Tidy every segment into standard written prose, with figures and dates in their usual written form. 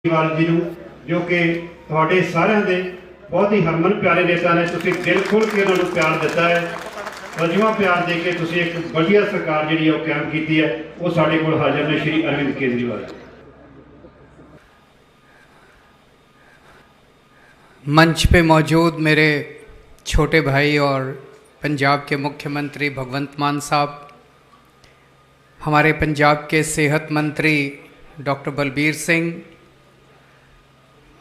केजरीवाल जी ਨੂੰ जो कि ਤੁਹਾਡੇ ਸਾਰਿਆਂ ਦੇ बहुत ही हरमन प्यारे नेता ने ਤੁਸੀਂ दिल खोल के ਉਹਨਾਂ ਨੂੰ ਪਿਆਰ ਦਿੱਤਾ ਹੈ रजुआ प्यार दे के ਤੁਸੀਂ एक बढ़िया सरकार ਜਿਹੜੀ ਉਹ ਕਾਇਮ ਕੀਤੀ ਹੈ ਉਹ ਸਾਡੇ ਕੋਲ ਹਾਜ਼ਰ ਨੇ श्री अरविंद केजरीवाल। मंच पे मौजूद मेरे छोटे भाई और पंजाब के मुख्यमंत्री भगवंत मान साहब, हमारे पंजाब के सेहत मंत्री डॉक्टर बलबीर सिंह,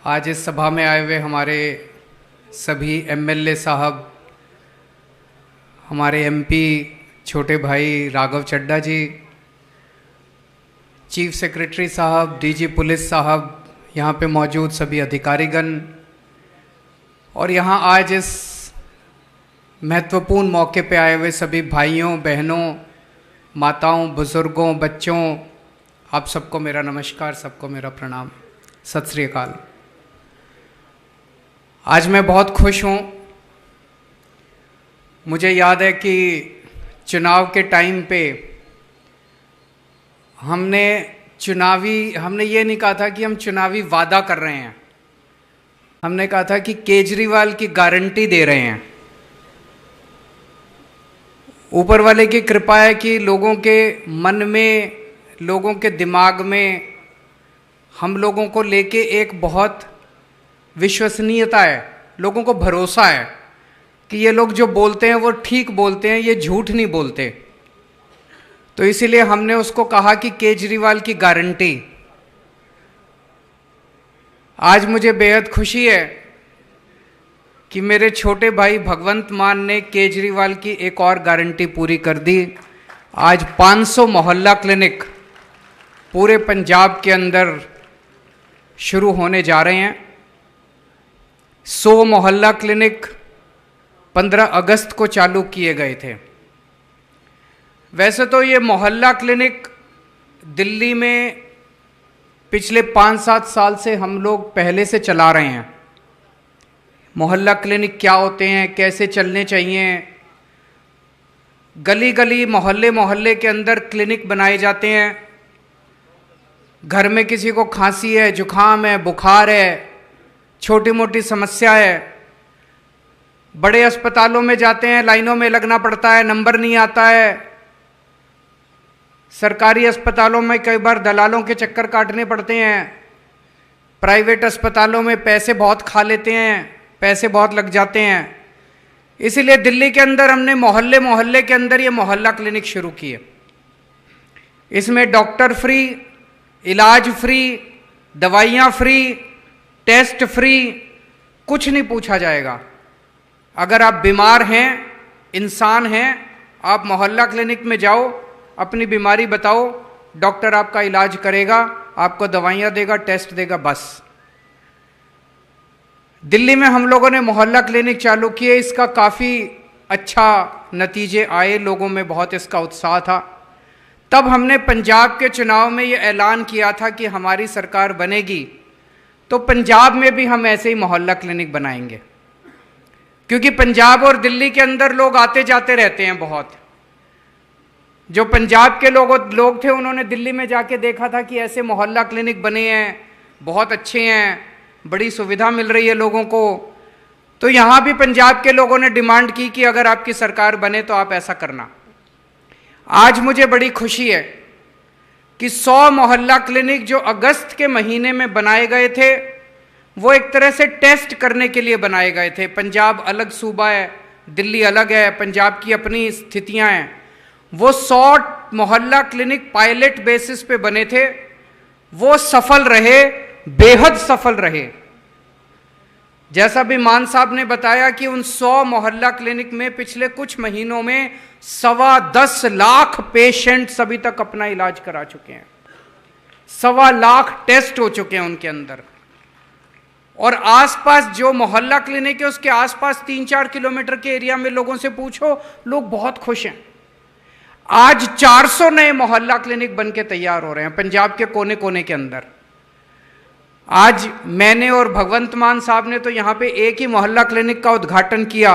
आज इस सभा में आए हुए हमारे सभी एमएलए साहब, हमारे एमपी छोटे भाई राघव चड्ढा जी, चीफ सेक्रेटरी साहब, डीजी पुलिस साहब, यहाँ पे मौजूद सभी अधिकारीगण और यहाँ आज इस महत्वपूर्ण मौके पे आए हुए सभी भाइयों बहनों, माताओं, बुज़ुर्गों, बच्चों, आप सबको मेरा नमस्कार, सबको मेरा प्रणाम, सत श्री अकाल। आज मैं बहुत खुश हूँ। मुझे याद है कि चुनाव के टाइम पे हमने ये नहीं कहा था कि हम चुनावी वादा कर रहे हैं, हमने कहा था कि केजरीवाल की गारंटी दे रहे हैं। ऊपर वाले की कृपा है कि लोगों के मन में, लोगों के दिमाग में हम लोगों को लेके एक बहुत विश्वसनीयता है, लोगों को भरोसा है कि ये लोग जो बोलते हैं वो ठीक बोलते हैं, ये झूठ नहीं बोलते। तो इसीलिए हमने उसको कहा कि केजरीवाल की गारंटी। आज मुझे बेहद खुशी है कि मेरे छोटे भाई भगवंत मान ने केजरीवाल की एक और गारंटी पूरी कर दी। आज 500 मोहल्ला क्लिनिक पूरे पंजाब के अंदर शुरू होने जा रहे हैं। 100 मोहल्ला क्लिनिक 15 अगस्त को चालू किए गए थे। वैसे तो ये मोहल्ला क्लिनिक दिल्ली में पिछले 5-7 साल से हम लोग पहले से चला रहे हैं। मोहल्ला क्लिनिक क्या होते हैं, कैसे चलने चाहिए, गली गली मोहल्ले मोहल्ले के अंदर क्लिनिक बनाए जाते हैं। घर में किसी को खांसी है, जुखाम है, बुखार है, छोटी मोटी समस्या है, बड़े अस्पतालों में जाते हैं, लाइनों में लगना पड़ता है, नंबर नहीं आता है। सरकारी अस्पतालों में कई बार दलालों के चक्कर काटने पड़ते हैं। प्राइवेट अस्पतालों में पैसे बहुत खा लेते हैं, पैसे बहुत लग जाते हैं। इसीलिए दिल्ली के अंदर हमने मोहल्ले मोहल्ले के अंदर ये मोहल्ला क्लिनिक शुरू किए। इसमें डॉक्टर फ्री, इलाज फ्री, दवाइयाँ फ्री, टेस्ट फ्री, कुछ नहीं पूछा जाएगा। अगर आप बीमार हैं, इंसान हैं, आप मोहल्ला क्लिनिक में जाओ, अपनी बीमारी बताओ, डॉक्टर आपका इलाज करेगा, आपको दवाइयाँ देगा, टेस्ट देगा, बस। दिल्ली में हम लोगों ने मोहल्ला क्लिनिक चालू किए, इसका काफ़ी अच्छा नतीजे आए, लोगों में बहुत इसका उत्साह था। तब हमने पंजाब के चुनाव में ये ऐलान किया था कि हमारी सरकार बनेगी तो पंजाब में भी हम ऐसे ही मोहल्ला क्लिनिक बनाएंगे, क्योंकि पंजाब और दिल्ली के अंदर लोग आते जाते रहते हैं बहुत। जो पंजाब के लोग थे उन्होंने दिल्ली में जाके देखा था कि ऐसे मोहल्ला क्लिनिक बने हैं, बहुत अच्छे हैं, बड़ी सुविधा मिल रही है लोगों को। तो यहाँ भी पंजाब के लोगों ने डिमांड की कि अगर आपकी सरकार बने तो आप ऐसा करना। आज मुझे बड़ी खुशी है कि 100 मोहल्ला क्लिनिक जो अगस्त के महीने में बनाए गए थे, वो एक तरह से टेस्ट करने के लिए बनाए गए थे। पंजाब अलग सूबा है, दिल्ली अलग है, पंजाब की अपनी स्थितियां हैं। वो 100 मोहल्ला क्लिनिक पायलट बेसिस पे बने थे, वो सफल रहे, बेहद सफल रहे। जैसा भी मान साहब ने बताया कि उन 100 मोहल्ला क्लिनिक में पिछले कुछ महीनों में 10.25 लाख पेशेंट्स अभी तक अपना इलाज करा चुके हैं, 1.25 लाख टेस्ट हो चुके हैं उनके अंदर। और आसपास जो मोहल्ला क्लिनिक है उसके आसपास 3-4 किलोमीटर के एरिया में लोगों से पूछो, लोग बहुत खुश हैं। आज 400 नए मोहल्ला क्लिनिक बन के तैयार हो रहे हैं पंजाब के कोने कोने के अंदर। आज मैंने और भगवंत मान साहब ने तो यहाँ पे एक ही मोहल्ला क्लिनिक का उद्घाटन किया,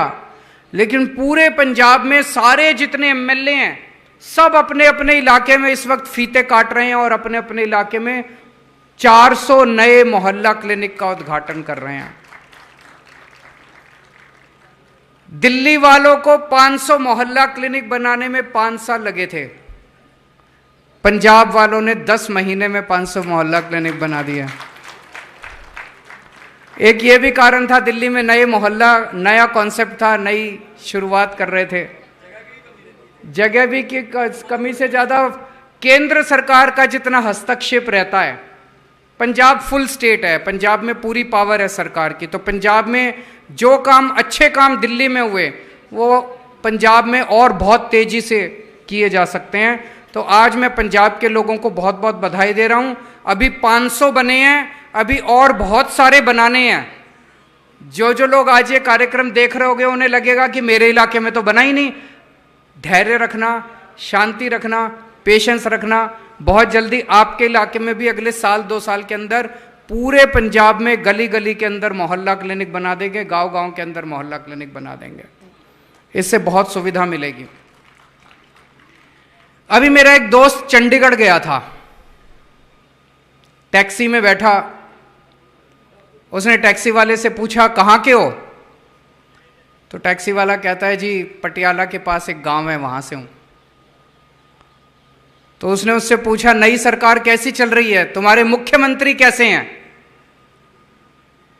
लेकिन पूरे पंजाब में सारे जितने एमएलए हैं सब अपने अपने इलाके में इस वक्त फीते काट रहे हैं और अपने अपने इलाके में 400 नए मोहल्ला क्लिनिक का उद्घाटन कर रहे हैं। दिल्ली वालों को 500 मोहल्ला क्लिनिक बनाने में 5 साल लगे थे, पंजाब वालों ने 10 महीने में 500 मोहल्ला क्लिनिक बना दिया। एक ये भी कारण था, दिल्ली में नए मोहल्ला, नया कॉन्सेप्ट था, नई शुरुआत कर रहे थे, जगह भी की कमी से ज्यादा केंद्र सरकार का जितना हस्तक्षेप रहता है। पंजाब फुल स्टेट है, पंजाब में पूरी पावर है सरकार की, तो पंजाब में जो काम, अच्छे काम दिल्ली में हुए वो पंजाब में और बहुत तेजी से किए जा सकते हैं। तो आज मैं पंजाब के लोगों को बहुत बहुत बधाई दे रहा हूं। अभी 500 बने हैं, अभी और बहुत सारे बनाने हैं। जो जो लोग आज ये कार्यक्रम देख रहे होंगे उन्हें लगेगा कि मेरे इलाके में तो बना ही नहीं। धैर्य रखना, शांति रखना, पेशेंस रखना, बहुत जल्दी आपके इलाके में भी अगले साल 2 साल के अंदर पूरे पंजाब में गली गली के अंदर मोहल्ला क्लिनिक बना देंगे, गांव गांव के अंदर मोहल्ला क्लिनिक बना देंगे। इससे बहुत सुविधा मिलेगी। अभी मेरा एक दोस्त चंडीगढ़ गया था, टैक्सी में बैठा, उसने टैक्सी वाले से पूछा कहाँ के हो? तो टैक्सी वाला कहता है जी पटियाला के पास एक गांव है, वहां से हूं। तो उसने उससे पूछा नई सरकार कैसी चल रही है, तुम्हारे मुख्यमंत्री कैसे हैं?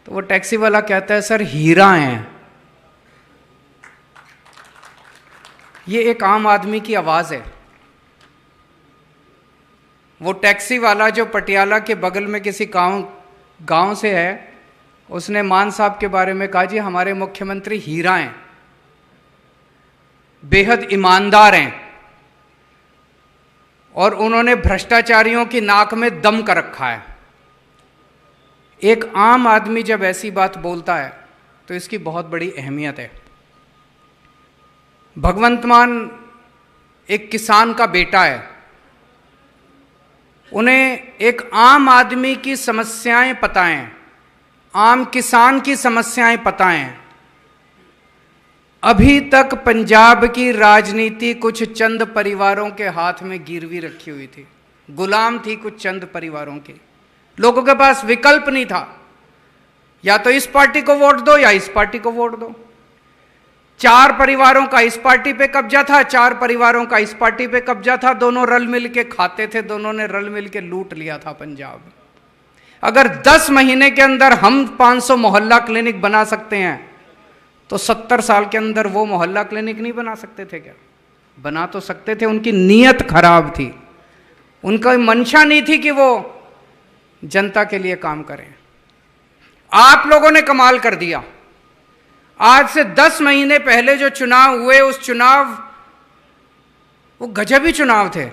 तो वो टैक्सी वाला कहता है सर हीरा हैं। ये एक आम आदमी की आवाज है। वो टैक्सी वाला जो पटियाला के बगल में किसी गांव से है, उसने मान साहब के बारे में कहा जी हमारे मुख्यमंत्री हीरा हैं, बेहद ईमानदार हैं और उन्होंने भ्रष्टाचारियों की नाक में दम कर रखा है। एक आम आदमी जब ऐसी बात बोलता है तो इसकी बहुत बड़ी अहमियत है। भगवंत मान एक किसान का बेटा है, उन्हें एक आम आदमी की समस्याएं पता हैं, आम किसान की समस्याएं पता हैं। अभी तक पंजाब की राजनीति कुछ चंद परिवारों के हाथ में गिरवी रखी हुई थी, गुलाम थी कुछ चंद परिवारों की। लोगों के पास विकल्प नहीं था, या तो इस पार्टी को वोट दो या इस पार्टी को वोट दो। 4 परिवारों का इस पार्टी पे कब्जा था, 4 परिवारों का इस पार्टी पे कब्जा था, दोनों रल मिल के खाते थे, दोनों ने रल मिल के लूट लिया था पंजाब। अगर 10 महीने के अंदर हम 500 मोहल्ला क्लिनिक बना सकते हैं तो 70 साल के अंदर वो मोहल्ला क्लिनिक नहीं बना सकते थे क्या? बना तो सकते थे। उनकी नीयत खराब थी, उनका मंशा नहीं थी कि वो जनता के लिए काम करें। आप लोगों ने कमाल कर दिया। आज से 10 महीने पहले जो चुनाव हुए, उस चुनाव, वो गजबी चुनाव थे।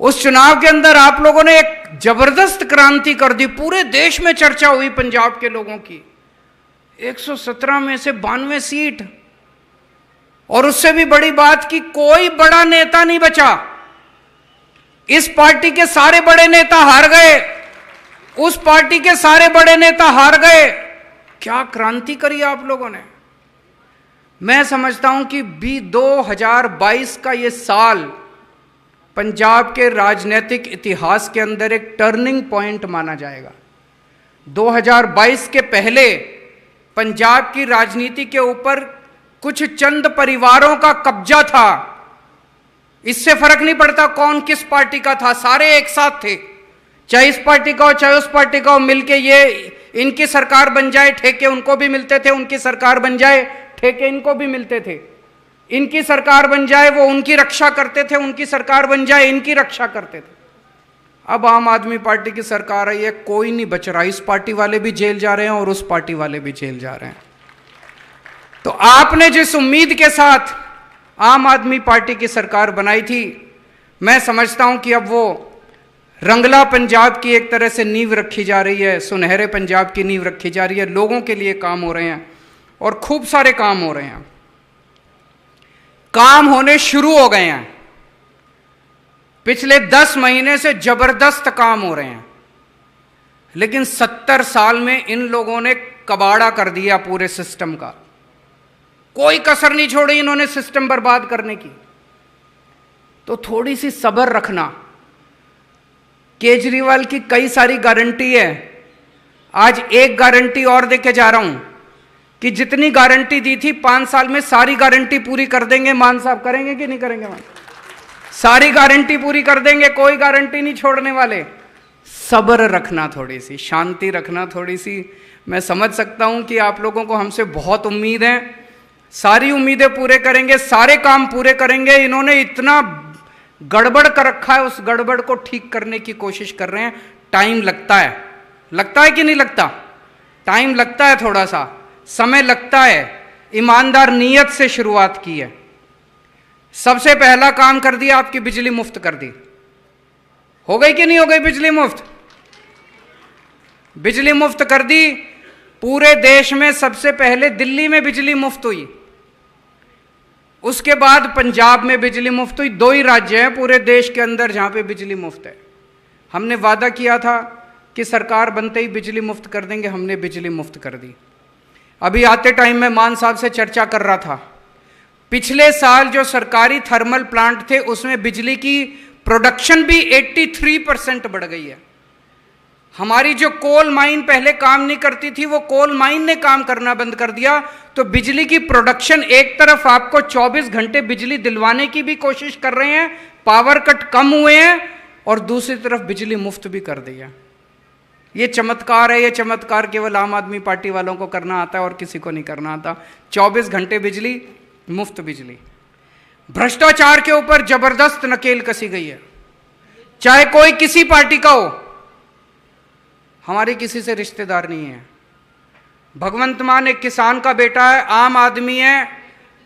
उस चुनाव के अंदर आप लोगों ने एक जबरदस्त क्रांति कर दी। पूरे देश में चर्चा हुई पंजाब के लोगों की। 117 में से 92 सीट, और उससे भी बड़ी बात कि कोई बड़ा नेता नहीं बचा। इस पार्टी के सारे बड़े नेता हार गए, उस पार्टी के सारे बड़े नेता हार गए। क्या क्रांति करी आप लोगों ने। मैं समझता हूं कि 2022 का ये साल पंजाब के राजनीतिक इतिहास के अंदर एक टर्निंग पॉइंट माना जाएगा। 2022 के पहले पंजाब की राजनीति के ऊपर कुछ चंद परिवारों का कब्जा था। इससे फर्क नहीं पड़ता कौन किस पार्टी का था, सारे एक साथ थे। चाहे इस पार्टी का हो चाहे उस पार्टी का हो, मिलके ये इनकी सरकार बन जाए, ठेके उनको भी मिलते थे, उनकी सरकार बन जाए, ठेके इनको भी मिलते थे। इनकी सरकार बन जाए, वो उनकी रक्षा करते थे, उनकी सरकार बन जाए, इनकी रक्षा करते थे। अब आम आदमी पार्टी की सरकार आई है, कोई नहीं बच रहा। इस पार्टी वाले भी जेल जा रहे हैं और उस पार्टी वाले भी जेल जा रहे हैं। तो आपने जिस उम्मीद के साथ आम आदमी पार्टी की सरकार बनाई थी, मैं समझता हूं कि अब वो रंगला पंजाब की एक तरह से नींव रखी जा रही है, सुनहरे पंजाब की नींव रखी जा रही है। लोगों के लिए काम हो रहे हैं और खूब सारे काम हो रहे हैं, काम होने शुरू हो गए हैं। पिछले 10 महीने से जबरदस्त काम हो रहे हैं, लेकिन 70 साल में इन लोगों ने कबाड़ा कर दिया पूरे सिस्टम का। कोई कसर नहीं छोड़ी इन्होंने सिस्टम बर्बाद करने की। तो थोड़ी सी सब्र रखना। केजरीवाल की कई सारी गारंटी है। आज एक गारंटी और देके जा रहा हूं कि जितनी गारंटी दी थी 5 साल में सारी गारंटी पूरी कर देंगे। मान साहब करेंगे कि नहीं करेंगे? मान सारी गारंटी पूरी कर देंगे, कोई गारंटी नहीं छोड़ने वाले। सब्र रखना, थोड़ी सी शांति रखना, थोड़ी सी। मैं समझ सकता हूं कि आप लोगों को हमसे बहुत उम्मीद है, सारी उम्मीदें पूरे करेंगे, सारे काम पूरे करेंगे। इन्होंने इतना गड़बड़ कर रखा है, उस गड़बड़ को ठीक करने की कोशिश कर रहे हैं। टाइम लगता है, लगता है कि नहीं लगता? टाइम लगता है, थोड़ा सा समय लगता है। ईमानदार नीयत से शुरुआत की है। सबसे पहला काम कर दिया, आपकी बिजली मुफ्त कर दी। हो गई कि नहीं हो गई बिजली मुफ्त? बिजली मुफ्त कर दी। पूरे देश में सबसे पहले दिल्ली में बिजली मुफ्त हुई, उसके बाद पंजाब में बिजली मुफ्त हुई। 2 ही राज्य हैं पूरे देश के अंदर जहां पे बिजली मुफ्त है। हमने वादा किया था कि सरकार बनते ही बिजली मुफ्त कर देंगे, हमने बिजली मुफ्त कर दी। अभी आते टाइम में मान साहब से चर्चा कर रहा था, पिछले साल जो सरकारी थर्मल प्लांट थे उसमें बिजली की प्रोडक्शन भी 83% बढ़ गई है। हमारी जो कोल माइन पहले काम नहीं करती थी, वो कोल माइन ने काम करना बंद कर दिया। तो बिजली की प्रोडक्शन, एक तरफ आपको 24 घंटे बिजली दिलवाने की भी कोशिश कर रहे हैं, पावर कट कम हुए हैं, और दूसरी तरफ बिजली मुफ्त भी कर दी है। ये चमत्कार है। ये चमत्कार केवल आम आदमी पार्टी वालों को करना आता है और किसी को नहीं करना आता। 24 घंटे बिजली, मुफ्त बिजली। भ्रष्टाचार के ऊपर जबरदस्त नकेल कसी गई है, चाहे कोई किसी पार्टी का हो। हमारी किसी से रिश्तेदार नहीं है। भगवंत मान एक किसान का बेटा है, आम आदमी है,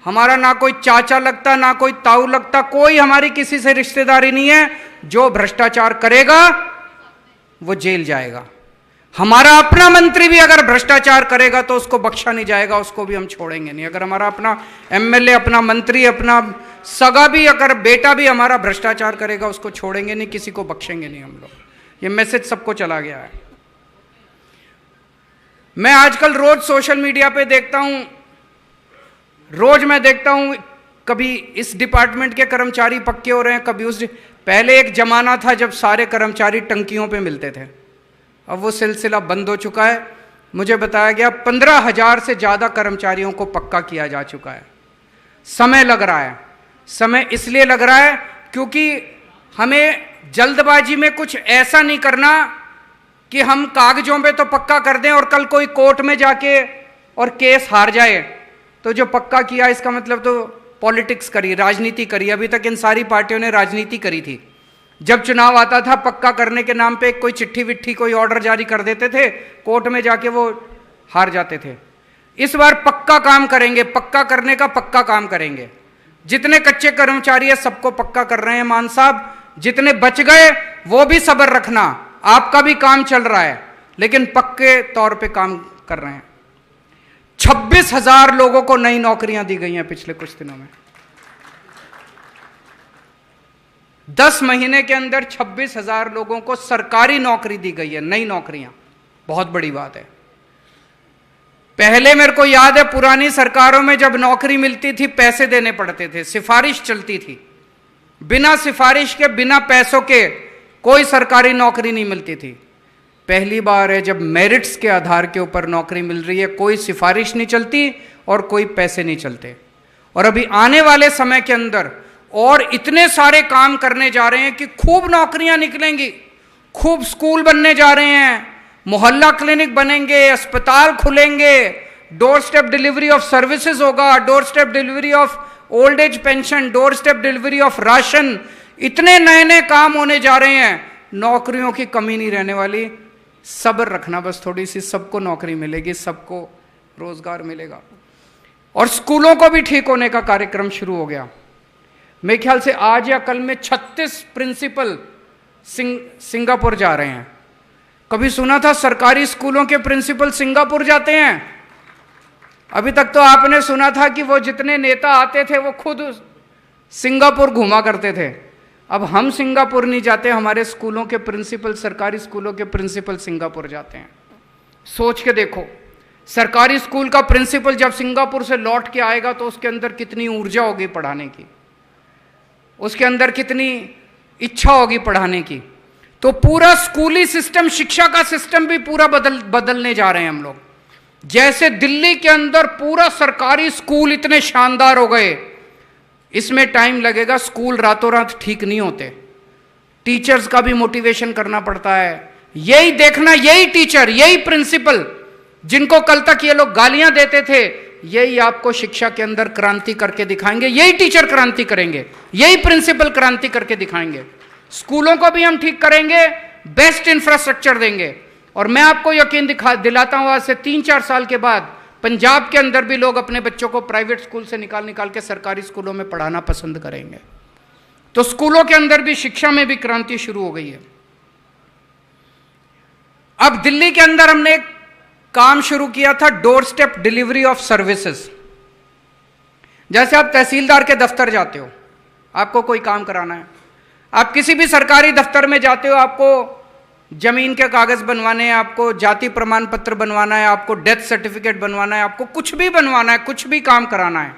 हमारा ना कोई चाचा लगता ना कोई ताऊ लगता, कोई हमारी किसी से रिश्तेदारी नहीं है। जो भ्रष्टाचार करेगा वो जेल जाएगा। हमारा अपना मंत्री भी अगर भ्रष्टाचार करेगा तो उसको बख्शा नहीं जाएगा, उसको भी हम छोड़ेंगे नहीं। अगर हमारा अपना एमएलए, अपना मंत्री, अपना सगा भी, अगर बेटा भी हमारा भ्रष्टाचार करेगा, उसको छोड़ेंगे नहीं, किसी को बख्शेंगे नहीं हम लोग। ये मैसेज सबको चला गया है। मैं आजकल रोज सोशल मीडिया पे देखता हूं, रोज मैं देखता हूं, कभी इस डिपार्टमेंट के कर्मचारी पक्के हो रहे हैं, कभी उस। पहले एक जमाना था जब सारे कर्मचारी टंकियों पे मिलते थे, अब वो सिलसिला बंद हो चुका है। मुझे बताया गया 15,000 से ज़्यादा कर्मचारियों को पक्का किया जा चुका है। समय लग रहा है। समय इसलिए लग रहा है क्योंकि हमें जल्दबाजी में कुछ ऐसा नहीं करना कि हम कागजों पे तो पक्का कर दें और कल कोई कोर्ट में जाके और केस हार जाए। तो जो पक्का किया इसका मतलब तो पॉलिटिक्स करी, राजनीति करी। अभी तक इन सारी पार्टियों ने राजनीति करी थी। जब चुनाव आता था, पक्का करने के नाम पे कोई चिट्ठी विट्ठी, कोई ऑर्डर जारी कर देते थे, कोर्ट में जाके वो हार जाते थे। इस बार पक्का काम करेंगे, पक्का करने का पक्का काम करेंगे। जितने कच्चे कर्मचारी है सबको पक्का कर रहे हैं मान साहब। जितने बच गए वो भी सब्र रखना, आपका भी काम चल रहा है, लेकिन पक्के तौर पे काम कर रहे हैं। 26,000 लोगों को नई नौकरियां दी गई हैं पिछले कुछ दिनों में। 10 महीने के अंदर 26,000 लोगों को सरकारी नौकरी दी गई है, नई नौकरियां। बहुत बड़ी बात है। पहले मेरे को याद है पुरानी सरकारों में जब नौकरी मिलती थी पैसे देने पड़ते थे, सिफारिश चलती थी। बिना सिफारिश के, बिना पैसों के कोई सरकारी नौकरी नहीं मिलती थी। पहली बार है जब मेरिट्स के आधार के ऊपर नौकरी मिल रही है, कोई सिफारिश नहीं चलती और कोई पैसे नहीं चलते। और अभी आने वाले समय के अंदर और इतने सारे काम करने जा रहे हैं कि खूब नौकरियां निकलेंगी, खूब स्कूल बनने जा रहे हैं, मोहल्ला क्लिनिक बनेंगे, अस्पताल खुलेंगे, door step delivery of services होगा, door step delivery of old age pension, door step delivery of ration. इतने नए नए काम होने जा रहे हैं, नौकरियों की कमी नहीं रहने वाली। सब्र रखना बस थोड़ी सी, सबको नौकरी मिलेगी, सबको रोजगार मिलेगा। और स्कूलों को भी ठीक होने का कार्यक्रम शुरू हो गया। मेरे ख्याल से आज या कल में 36 प्रिंसिपल सिंगापुर जा रहे हैं। कभी सुना था सरकारी स्कूलों के प्रिंसिपल सिंगापुर जाते हैं? अभी तक तो आपने सुना था कि वो जितने नेता आते थे वो खुद सिंगापुर घूमा करते थे। अब हम सिंगापुर नहीं जाते, हमारे स्कूलों के प्रिंसिपल, सरकारी स्कूलों के प्रिंसिपल सिंगापुर जाते हैं। सोच के देखो, सरकारी स्कूल का प्रिंसिपल जब सिंगापुर से लौट के आएगा तो उसके अंदर कितनी ऊर्जा होगी पढ़ाने की, उसके अंदर कितनी इच्छा होगी पढ़ाने की। तो पूरा स्कूली सिस्टम, शिक्षा का सिस्टम भी पूरा बदलने जा रहे हैं हम लोग। जैसे दिल्ली के अंदर पूरा सरकारी स्कूल इतने शानदार हो गए, इसमें टाइम लगेगा। स्कूल रातों रात ठीक नहीं होते, टीचर्स का भी मोटिवेशन करना पड़ता है। यही देखना, यही टीचर, यही प्रिंसिपल जिनको कल तक ये लोग गालियां देते थे, यही आपको शिक्षा के अंदर क्रांति करके दिखाएंगे। यही टीचर क्रांति करेंगे, यही प्रिंसिपल क्रांति करके दिखाएंगे। स्कूलों को भी हम ठीक करेंगे, बेस्ट इंफ्रास्ट्रक्चर देंगे। और मैं आपको यकीन दिलाता हूं, आज से 3-4 साल के बाद पंजाब के अंदर भी लोग अपने बच्चों को प्राइवेट स्कूल से निकाल के सरकारी स्कूलों में पढ़ाना पसंद करेंगे। तो स्कूलों के अंदर भी, शिक्षा में भी क्रांति शुरू हो गई है। अब दिल्ली के अंदर हमने एक काम शुरू किया था, door step delivery of services. जैसे आप तहसीलदार के दफ्तर जाते हो, आपको कोई काम कराना है, आप किसी भी सरकारी दफ्तर में जाते हो, आपको जमीन के कागज बनवाने हैं, आपको जाति प्रमाण पत्र बनवाना है, आपको डेथ सर्टिफिकेट बनवाना है, आपको कुछ भी बनवाना है, कुछ भी काम कराना है।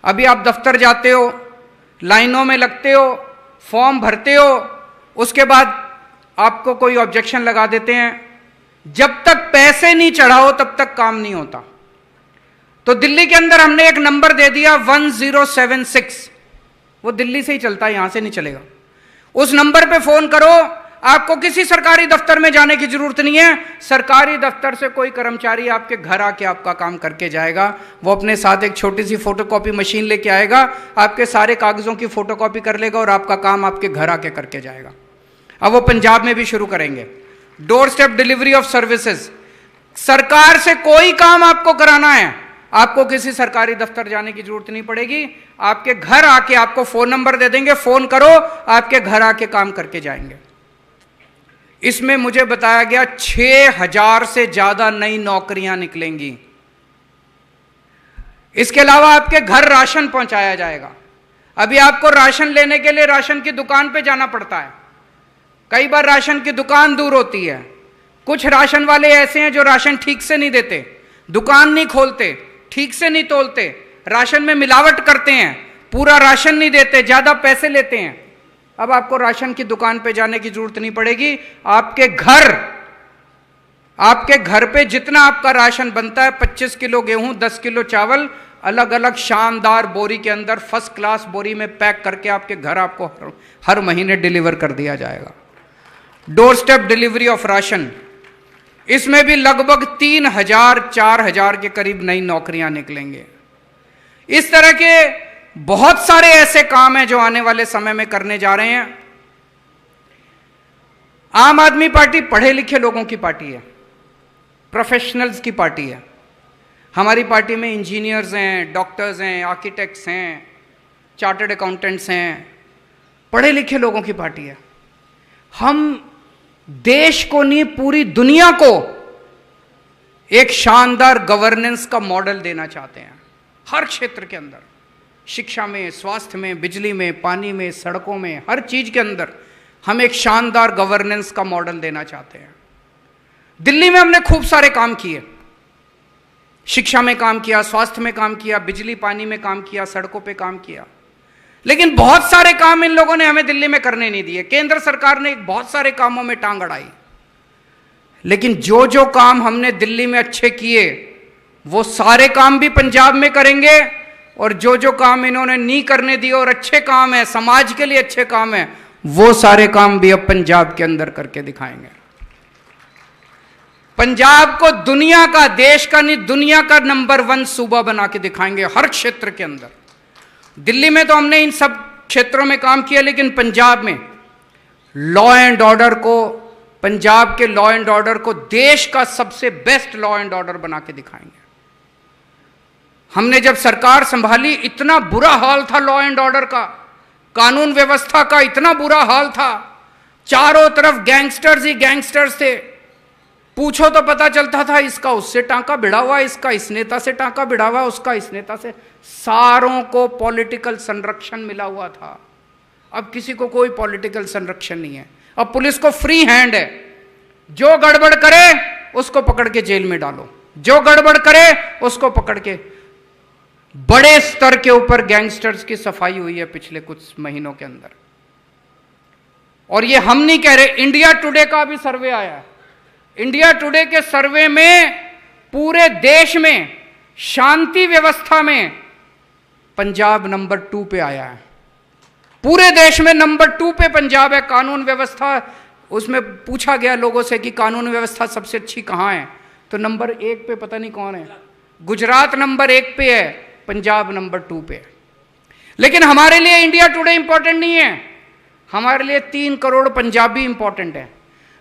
अभी आप दफ्तर जाते हो, लाइनों में लगते हो, फॉर्म भरते हो, उसके बाद आपको कोई ऑब्जेक्शन लगा देते हैं। जब तक पैसे नहीं चढ़ाओ तब तक काम नहीं होता। तो दिल्ली के अंदर हमने एक नंबर दे दिया 1076, वो दिल्ली से ही चलता है, यहां से नहीं चलेगा। उस नंबर पे फोन करो, आपको किसी सरकारी दफ्तर में जाने की जरूरत नहीं है। सरकारी दफ्तर से कोई कर्मचारी आपके घर आके आपका काम करके जाएगा। वो अपने साथ एक छोटी सी फोटोकॉपी मशीन लेके आएगा, आपके सारे कागजों की फोटोकॉपी कर लेगा और आपका काम आपके घर आके करके जाएगा। अब वो पंजाब में भी शुरू करेंगे door step delivery of services. सरकार से कोई काम आपको कराना है, आपको किसी सरकारी दफ्तर जाने की जरूरत नहीं पड़ेगी। आपके घर आके आपको फोन नंबर दे देंगे, फोन करो, आपके घर आके काम करके जाएंगे। इसमें मुझे बताया गया 6000 से ज्यादा नई नौकरियां निकलेंगी। इसके अलावा आपके घर राशन पहुंचाया जाएगा। अभी आपको राशन लेने के लिए राशन की दुकान पे जाना पड़ता है, कई बार राशन की दुकान दूर होती है। कुछ राशन वाले ऐसे हैं जो राशन ठीक से नहीं देते, दुकान नहीं खोलते, ठीक से नहीं तोलते, राशन में मिलावट करते हैं, पूरा राशन नहीं देते, ज्यादा पैसे लेते हैं। अब आपको राशन की दुकान पे जाने की जरूरत नहीं पड़ेगी। आपके घर पे जितना आपका राशन बनता है, 25 किलो गेहूं, 10 किलो चावल, अलग अलग शानदार बोरी के अंदर, फर्स्ट क्लास बोरी में पैक करके आपके घर आपको हर महीने डिलीवर कर दिया जाएगा। Door step delivery of ration, इसमें भी लगभग 3000-4000 के करीब नई नौकरियां निकलेंगे। इस तरह के बहुत सारे ऐसे काम हैं जो आने वाले समय में करने जा रहे हैं। आम आदमी पार्टी पढ़े लिखे लोगों की पार्टी है, प्रोफेशनल्स की पार्टी है। हमारी पार्टी में इंजीनियर्स हैं, डॉक्टर्स हैं, आर्किटेक्ट्स हैं, चार्टर्ड अकाउंटेंट्स हैं, पढ़े लिखे लोगों की पार्टी है। हम देश को नहीं, पूरी दुनिया को एक शानदार गवर्नेंस का मॉडल देना चाहते हैं। हर क्षेत्र के अंदर, शिक्षा में, स्वास्थ्य में, बिजली में, पानी में, सड़कों में, हर चीज के अंदर हम एक शानदार गवर्नेंस का मॉडल देना चाहते हैं। दिल्ली में हमने खूब सारे काम किए, शिक्षा में काम किया, स्वास्थ्य में काम किया, बिजली पानी में काम किया, सड़कों पे काम किया, लेकिन बहुत सारे काम इन लोगों ने हमें दिल्ली में करने नहीं दिए। केंद्र सरकार ने बहुत सारे कामों में टांग अड़ाई, लेकिन जो जो काम हमने दिल्ली में अच्छे किए वो सारे काम भी पंजाब में करेंगे, और जो जो काम इन्होंने नहीं करने दिए और अच्छे काम है, समाज के लिए अच्छे काम है, वो सारे काम भी अब पंजाब के अंदर करके दिखाएंगे। पंजाब को दुनिया का, देश का नहीं, दुनिया का नंबर 1 सूबा बना के दिखाएंगे हर क्षेत्र के अंदर। दिल्ली में तो हमने इन सब क्षेत्रों में काम किया, लेकिन पंजाब में लॉ एंड ऑर्डर को, पंजाब के लॉ एंड ऑर्डर को देश का सबसे बेस्ट लॉ एंड ऑर्डर बना के दिखाएंगे। हमने जब सरकार संभाली, इतना बुरा हाल था लॉ एंड ऑर्डर का, कानून व्यवस्था का इतना बुरा हाल था, चारों तरफ गैंगस्टर्स ही गैंगस्टर्स थे। पूछो तो पता चलता था इसका उससे टांका भिड़ा हुआ, इसका इस नेता से टांका भिड़ा हुआ, उसका इस नेता से। सारों को पॉलिटिकल संरक्षण मिला हुआ था। अब किसी को कोई पॉलिटिकल संरक्षण नहीं है। अब पुलिस को फ्री हैंड है, जो गड़बड़ करे उसको पकड़ के जेल में डालो, जो गड़बड़ करे उसको पकड़ के। बड़े स्तर के ऊपर गैंगस्टर्स की सफाई हुई है पिछले कुछ महीनों के अंदर। और ये हम नहीं कह रहे, इंडिया टुडे का भी सर्वे आया है। इंडिया टुडे के सर्वे में पूरे देश में शांति व्यवस्था में पंजाब नंबर 2 पे आया है। पूरे देश में नंबर 2 पे पंजाब है। कानून व्यवस्था, उसमें पूछा गया लोगों से कि कानून व्यवस्था सबसे अच्छी कहाँ है, तो नंबर 1 पे पता नहीं कौन है, गुजरात नंबर 1 पे है, पंजाब नंबर 2 पे है। लेकिन हमारे लिए इंडिया टुडे इंपॉर्टेंट नहीं है, हमारे लिए 3 करोड़ पंजाबी इंपॉर्टेंट है।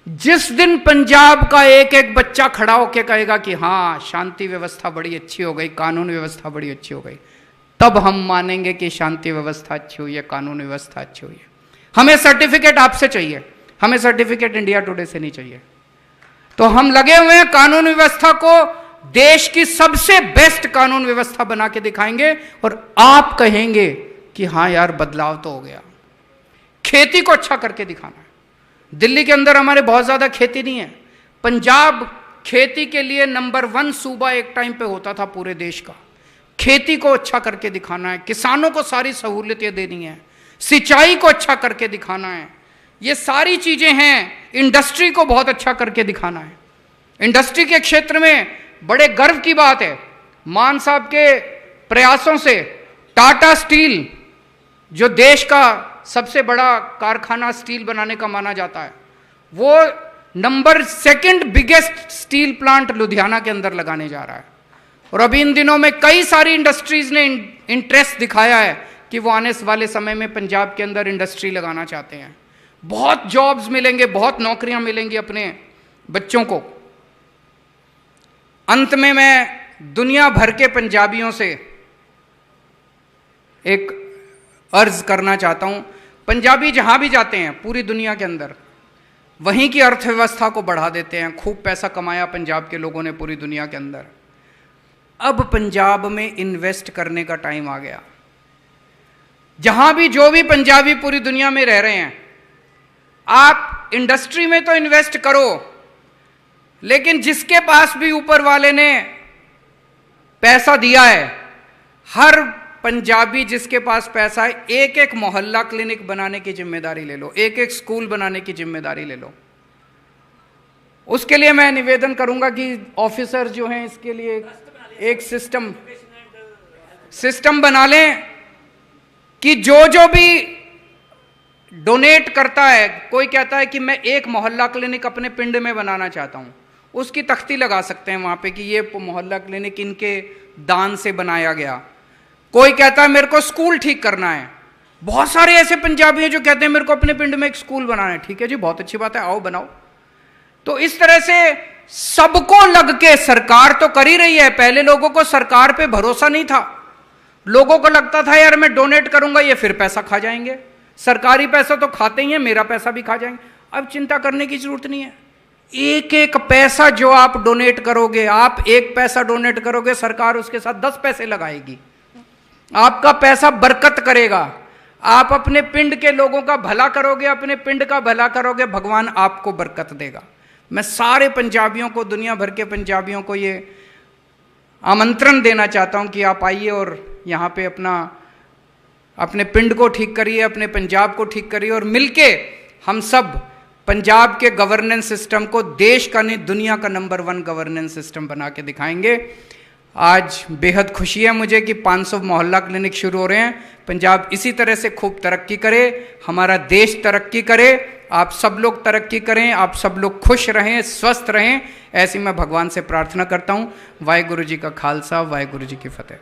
जिस दिन पंजाब का एक एक बच्चा खड़ा होकर कहेगा कि हाँ शांति व्यवस्था बड़ी अच्छी हो गई, कानून व्यवस्था बड़ी अच्छी हो गई, तब हम मानेंगे कि शांति व्यवस्था अच्छी हुई है, कानून व्यवस्था अच्छी हुई है। हमें सर्टिफिकेट आपसे चाहिए, हमें सर्टिफिकेट इंडिया टुडे से नहीं चाहिए। तो हम लगे हुए हैं कानून व्यवस्था को देश की सबसे बेस्ट कानून व्यवस्था बना के दिखाएंगे, और आप कहेंगे कि हाँ यार बदलाव तो हो गया। खेती को अच्छा करके दिखाना है। दिल्ली के अंदर हमारे बहुत ज्यादा खेती नहीं है। पंजाब खेती के लिए नंबर 1 सूबा एक टाइम पे होता था पूरे देश का। खेती को अच्छा करके दिखाना है, किसानों को सारी सहूलियतें देनी है, सिंचाई को अच्छा करके दिखाना है, ये सारी चीजें हैं। इंडस्ट्री को बहुत अच्छा करके दिखाना है। इंडस्ट्री के क्षेत्र में बड़े गर्व की बात है, मान साहब के प्रयासों से टाटा स्टील, जो देश का सबसे बड़ा कारखाना स्टील बनाने का माना जाता है, वो number 2 biggest steel plant Ludhiana के अंदर लगाने जा रहा है। और अभी इन दिनों में कई सारी इंडस्ट्रीज ने इंटरेस्ट दिखाया है कि वो आने वाले समय में पंजाब के अंदर इंडस्ट्री लगाना चाहते हैं। बहुत जॉब्स मिलेंगे, बहुत नौकरियां मिलेंगी अपने बच्चों को। अंत में मैं दुनिया भर के पंजाबियों से एक अर्ज करना चाहता हूं। पंजाबी जहां भी जाते हैं पूरी दुनिया के अंदर, वहीं की अर्थव्यवस्था को बढ़ा देते हैं। खूब पैसा कमाया पंजाब के लोगों ने पूरी दुनिया के अंदर। अब पंजाब में इन्वेस्ट करने का टाइम आ गया। जहां भी जो भी पंजाबी पूरी दुनिया में रह रहे हैं, आप इंडस्ट्री में तो इन्वेस्ट करो, लेकिन जिसके पास भी ऊपर वाले ने पैसा दिया है, हर पंजाबी जिसके पास पैसा है, एक एक मोहल्ला क्लिनिक बनाने की जिम्मेदारी ले लो, एक एक स्कूल बनाने की जिम्मेदारी ले लो। उसके लिए मैं निवेदन करूंगा कि ऑफिसर जो हैं इसके लिए एक सिस्टम बना लें कि जो भी डोनेट करता है, कोई कहता है कि मैं एक मोहल्ला क्लिनिक अपने पिंड में बनाना चाहता हूं, उसकी तख्ती लगा सकते हैं वहां पे कि ये मोहल्ला क्लिनिक इनके दान से बनाया गया। कोई कहता है मेरे को स्कूल ठीक करना है। बहुत सारे ऐसे पंजाबी हैं जो कहते हैं मेरे को अपने पिंड में एक स्कूल बनाना है। ठीक है जी, बहुत अच्छी बात है, आओ बनाओ। तो इस तरह से सबको लग के सरकार तो कर ही रही है। पहले लोगों को सरकार पे भरोसा नहीं था, लोगों को लगता था यार मैं डोनेट करूंगा ये फिर पैसा खा जाएंगे, सरकारी पैसा तो खाते ही हैं, मेरा पैसा भी खा जाएंगे। अब चिंता करने की जरूरत नहीं है। एक एक पैसा जो आप डोनेट करोगे, आप 1 पैसा डोनेट करोगे, सरकार उसके साथ 10 पैसे लगाएगी। आपका पैसा बरकत करेगा। आप अपने पिंड के लोगों का भला करोगे, अपने पिंड का भला करोगे, भगवान आपको बरकत देगा। मैं सारे पंजाबियों को, दुनिया भर के पंजाबियों को ये आमंत्रण देना चाहता हूं कि आप आइए और यहाँ पे अपने पिंड को ठीक करिए, अपने पंजाब को ठीक करिए, और मिलके हम सब पंजाब के गवर्नेंस सिस्टम को देश का नहीं दुनिया का नंबर 1 गवर्नेंस सिस्टम बना के दिखाएंगे। आज बेहद खुशी है मुझे कि 500 मोहल्ला क्लिनिक शुरू हो रहे हैं। पंजाब इसी तरह से खूब तरक्की करे, हमारा देश तरक्की करे, आप सब लोग तरक्की करें, आप सब लोग खुश रहें, स्वस्थ रहें, ऐसी मैं भगवान से प्रार्थना करता हूँ। वाहेगुरु जी का खालसा, वाहेगुरु जी की फतेह।